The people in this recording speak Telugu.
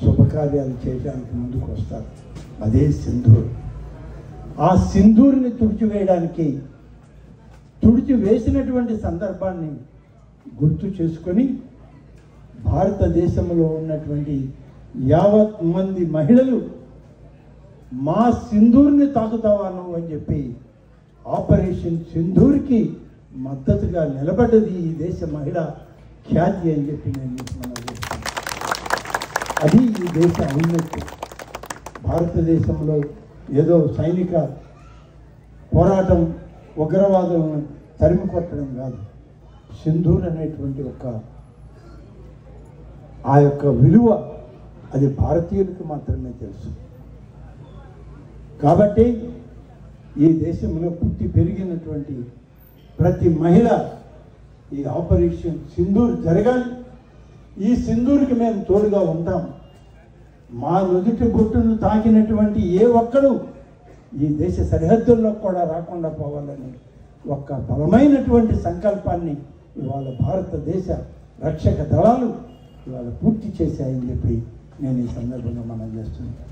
శుభకార్యాలు చేయడానికి ముందుకు వస్తారు. అదే సింధూర్. ఆ సింధూర్ని తుడిచి వేసినటువంటి సందర్భాన్ని గుర్తు చేసుకొని భారతదేశంలో ఉన్నటువంటి యావత్ మంది మహిళలు మా సింధూర్ని తాకుతావా నువ్వు అని చెప్పి ఆపరేషన్ సింధూర్కి మద్దతుగా నిలబడ్డది ఈ దేశ మహిళ ఖ్యాతి అని చెప్పి నేను మనం చేస్తాను. అది ఈ దేశ ఔన్నత్యం. భారతదేశంలో ఏదో సైనిక పోరాటం ఉగ్రవాదులను తరిమి కొట్టడం కాదు. సింధూర్ అనేటువంటి ఆ యొక్క విలువ అది భారతీయులకు మాత్రమే తెలుసు. కాబట్టి ఈ దేశంలో పుట్టి పెరిగినటువంటి ప్రతి మహిళ ఈ ఆపరేషన్ సింధూర్ జరగాలి. ఈ సింధూర్కి మేము తోడుగా ఉంటాం. మా నుదుటి బొట్టును తాకినటువంటి ఏ ఒక్కడు ఈ దేశ సరిహద్దుల్లో కూడా రాకుండా పోవాలని ఒక బలమైనటువంటి సంకల్పాన్ని ఇవాళ భారతదేశ రక్షక దళాలు ఇవాళ పూర్తి చేశాయని చెప్పి నేను ఈ సందర్భంగా మనం చేస్తున్నాను.